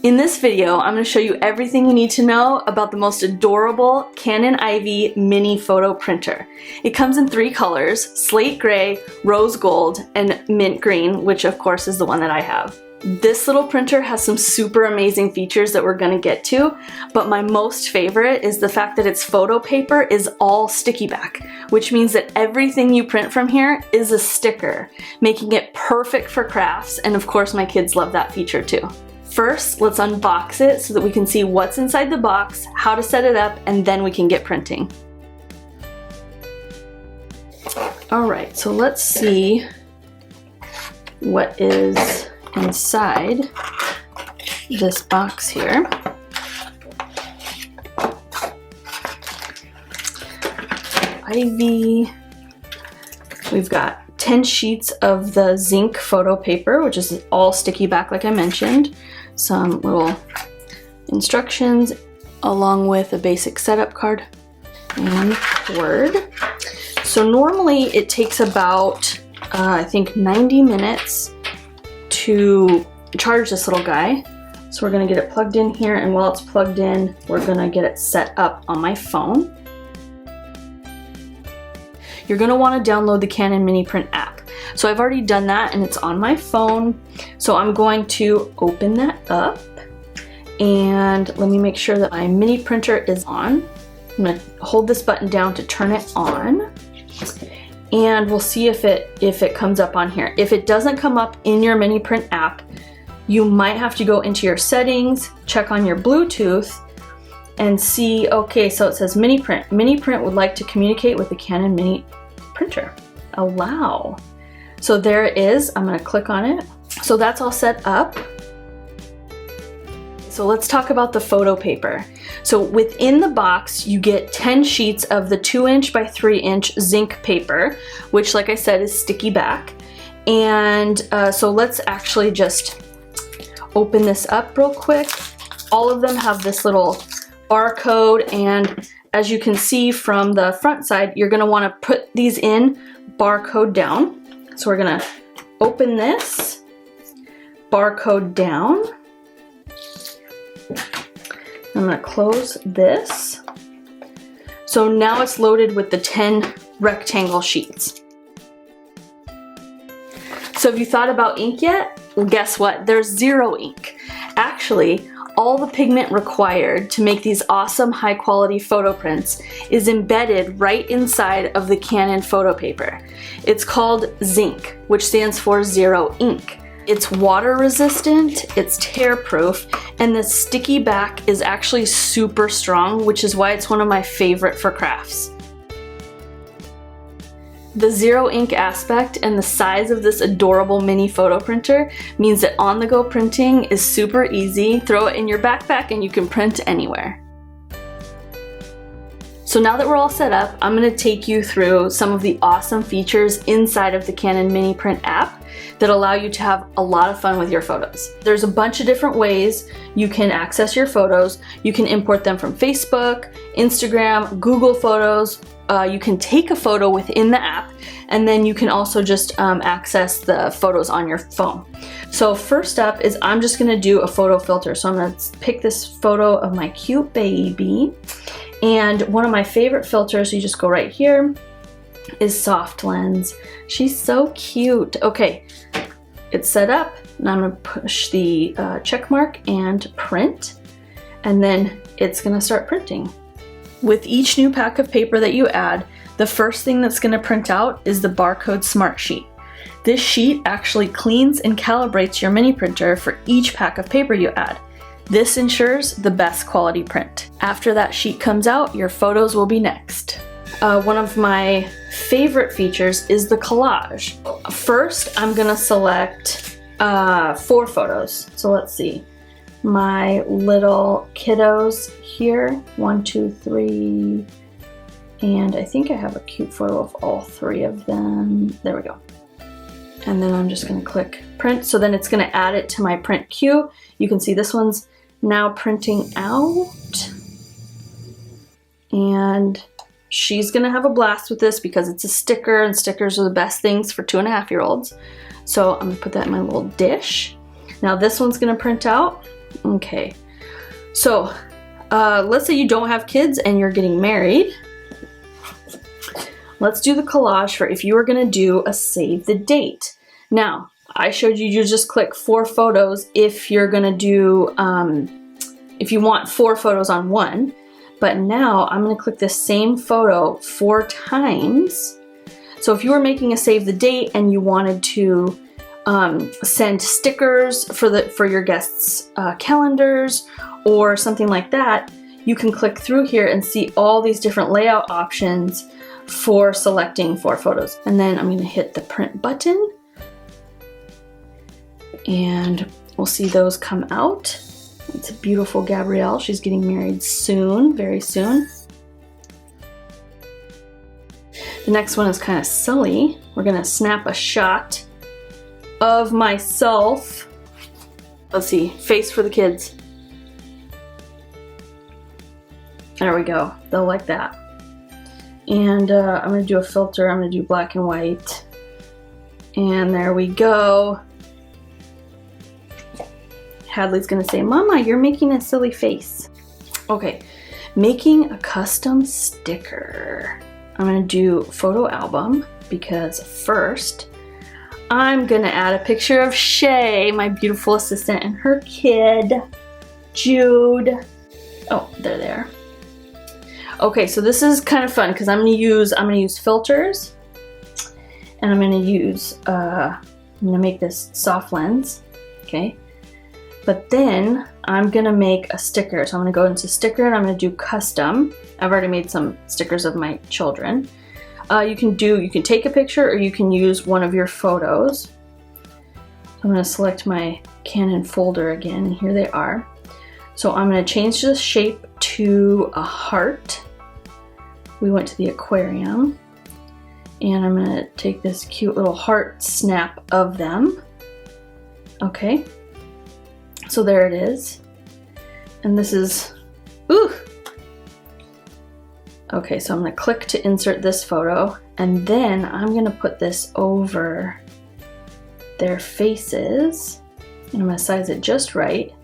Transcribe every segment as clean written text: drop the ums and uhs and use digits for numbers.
In this video, I'm going to show you everything you need to know about the most adorable Canon Mini photo printer. It comes in 3 colors, slate gray, rose gold, and mint green, which of course is the one that I have. This little printer has some super amazing features that we're going to get to, but my most favorite is the fact that its photo paper is all sticky back, which means that everything you print from here is a sticker, making it perfect for crafts, and of course my kids love that feature too. First, let's unbox it so that we can see what's inside the box, how to set it up, and then we can get printing. Alright, so let's see what is inside this box here. We've got 10 sheets of the zinc photo paper, which is all sticky back like I mentioned. Some little instructions along with a basic setup card and cord. So normally it takes about I think 90 minutes to charge this little guy. So we're gonna get it plugged in here, and while it's plugged in, we're gonna get it set up on my phone. You're gonna wanna download the Canon Mini Print app. So I've already done that and it's on my phone. So I'm going to open that up and let me make sure that my mini printer is on. I'm gonna hold this button down to turn it on, and we'll see if it comes up on here. If it doesn't come up in your Mini Print app, you might have to go into your settings, check on your Bluetooth, and see, okay, so it says Mini Print. Mini Print would like to communicate with the Canon Mini Printer. Allow. So there it is. I'm going to click on it. So that's all set up. So let's talk about the photo paper. So within the box, you get 10 sheets of the 2" by 3" zinc paper, which, like I said, is sticky back. And so let's actually just open this up real quick. All of them have this little barcode, and as you can see from the front side, you're going to want to put these in barcode down. So we're going to open this, barcode down. I'm going to close this. So now it's loaded with the 10 rectangle sheets. So have you thought about ink yet? Well, guess what? There's 0 ink. Actually, all the pigment required to make these awesome high quality photo prints is embedded right inside of the Canon photo paper. It's called zinc, which stands for 0 ink. It's water resistant, it's tear proof, and the sticky back is actually super strong, which is why it's one of my favorite for crafts. The 0 ink aspect and the size of this adorable mini photo printer means that on-the-go printing is super easy. Throw it in your backpack and you can print anywhere. So now that we're all set up, I'm going to take you through some of the awesome features inside of the Canon Mini Print app that allow you to have a lot of fun with your photos. There's a bunch of different ways you can access your photos. You can import them from Facebook, Instagram, Google Photos. You can take a photo within the app, and then you can also just access the photos on your phone. So first up is I'm just gonna do a photo filter. So I'm gonna pick this photo of my cute baby. And one of my favorite filters, you just go right here, is Soft Lens. She's so cute. Okay, it's set up, and I'm gonna push the check mark and print, and then it's gonna start printing. With each new pack of paper that you add, the first thing that's going to print out is the barcode smart sheet. This sheet actually cleans and calibrates your mini printer for each pack of paper you add. This ensures the best quality print. After that sheet comes out, your photos will be next. One of my favorite features is the collage. First, I'm going to select 4 photos. So let's see. My little kiddos here, 1, 2, 3, and I think I have a cute photo of all 3 of them. There we go. And then I'm just going to click print. So then it's going to add it to my print queue. You can see this one's now printing out, and she's going to have a blast with this because it's a sticker, and stickers are the best things for 2.5-year-olds. So I'm going to put that in my little dish. Now this one's going to print out. Okay, so let's say you don't have kids and you're getting married. Let's do the collage for if you were gonna do a save the date. Now, I showed you just click 4 photos if you're gonna do, if you want 4 photos on one. But now I'm gonna click the same photo 4 times. So if you were making a save the date and you wanted to send stickers for your guests' calendars or something like that, you can click through here and see all these different layout options for selecting 4 photos. And then I'm gonna hit the print button and we'll see those come out. It's a beautiful Gabrielle. She's getting married soon, very soon. The next one is kind of silly. We're gonna snap a shot of myself. Let's see, face for the kids. There we go, they'll like that. And I'm gonna do a filter, I'm gonna do black and white. And there we go. Hadley's gonna say, Mama, you're making a silly face. Okay, making a custom sticker. I'm gonna do photo album because first I'm gonna add a picture of Shay, my beautiful assistant, and her kid, Jude. Oh, they're there. Okay, so this is kind of fun because I'm gonna use filters, and I'm gonna make this soft lens, okay? But then I'm gonna make a sticker. So I'm gonna go into sticker and I'm gonna do custom. I've already made some stickers of my children. You can take a picture or you can use one of your photos. So I'm gonna select my Canon folder again, and here they are. So I'm gonna change the shape to a heart. We went to the aquarium. And I'm gonna take this cute little heart snap of them. Okay. So there it is. And this is, ooh. Okay, so I'm gonna click to insert this photo, and then I'm gonna put this over their faces, and I'm gonna size it just right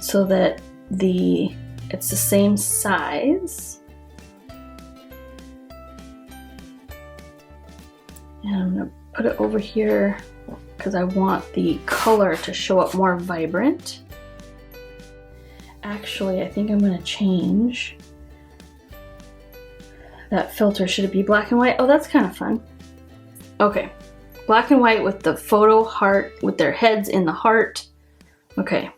so that it's the same size. And I'm gonna put it over here because I want the color to show up more vibrant. Actually, I think I'm gonna change that filter. Should it be black and white? Oh, that's kind of fun. Okay, black and white with the photo heart, with their heads in the heart. Okay,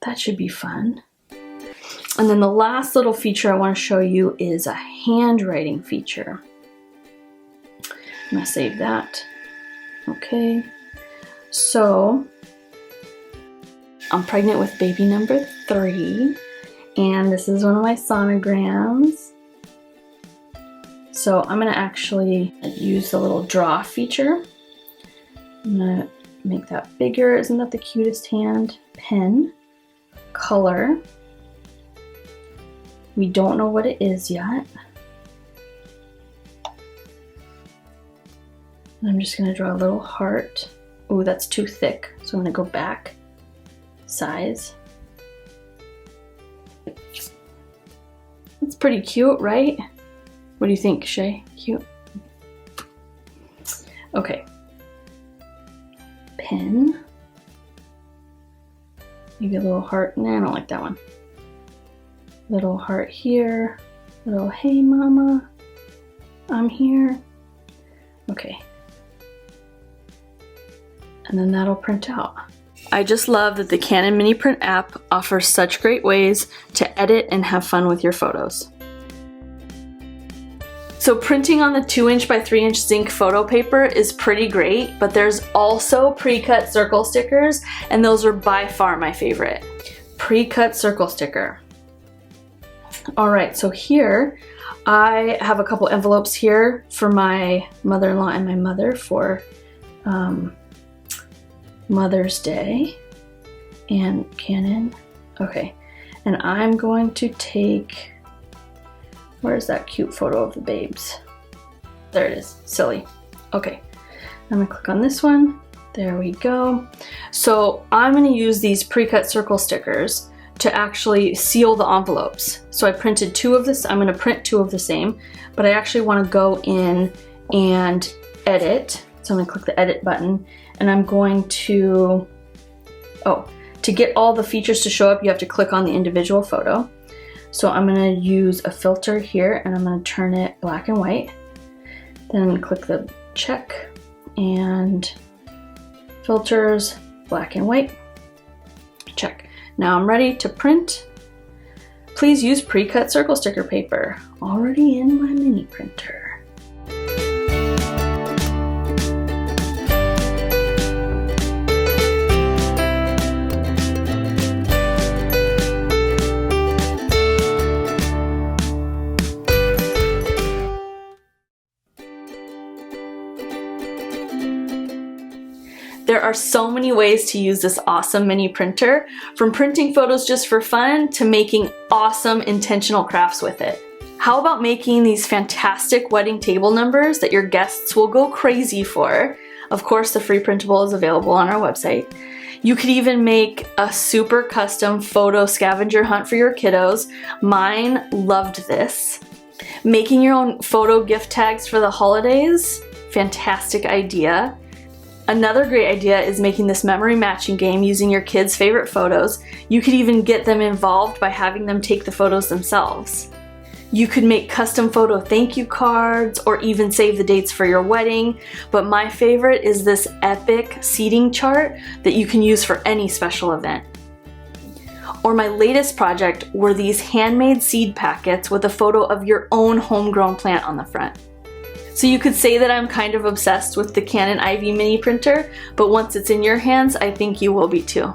that should be fun. And then the last little feature I want to show you is a handwriting feature. I'm gonna save that. Okay, so I'm pregnant with baby number 3, and this is one of my sonograms. So I'm gonna actually use the little draw feature. I'm gonna make that bigger. Isn't that the cutest hand? Pen, color. We don't know what it is yet. I'm just gonna draw a little heart. Oh, that's too thick. So I'm gonna go back, size. That's pretty cute, right? What do you think, Shay? Cute? Okay. Pen. Maybe a little heart. Nah, I don't like that one. Little heart here. Little, hey mama, I'm here. Okay. And then that'll print out. I just love that the Canon Mini Print app offers such great ways to edit and have fun with your photos. So printing on the 2" by 3" zinc photo paper is pretty great, but there's also pre-cut circle stickers, and those are by far my favorite. Pre-cut circle sticker. All right, so here I have a couple envelopes here for my mother-in-law and my mother for Mother's Day, and Canon. Okay, and I'm going to take, where's that cute photo of the babes? There it is, silly. Okay, I'm gonna click on this one, There we go. So I'm going to use these pre-cut circle stickers to actually seal the envelopes. So I printed 2 of this. I'm going to print 2 of the same, but I actually want to go in and edit. So I'm going to click the edit button, and I'm going to, to get all the features to show up, you have to click on the individual photo. So I'm going to use a filter here, and I'm going to turn it black and white. Then I'm going to click the check and filters, black and white, check. Now I'm ready to print. Please use pre-cut circle sticker paper, already in my mini printer. There are so many ways to use this awesome mini printer, from printing photos just for fun to making awesome intentional crafts with it. How about making these fantastic wedding table numbers that your guests will go crazy for? Of course, the free printable is available on our website. You could even make a super custom photo scavenger hunt for your kiddos. Mine loved this. Making your own photo gift tags for the holidays, fantastic idea. Another great idea is making this memory matching game using your kids' favorite photos. You could even get them involved by having them take the photos themselves. You could make custom photo thank you cards or even save the dates for your wedding, but my favorite is this epic seating chart that you can use for any special event. Or my latest project were these handmade seed packets with a photo of your own homegrown plant on the front. So you could say that I'm kind of obsessed with the Canon IV mini printer, but once it's in your hands, I think you will be too.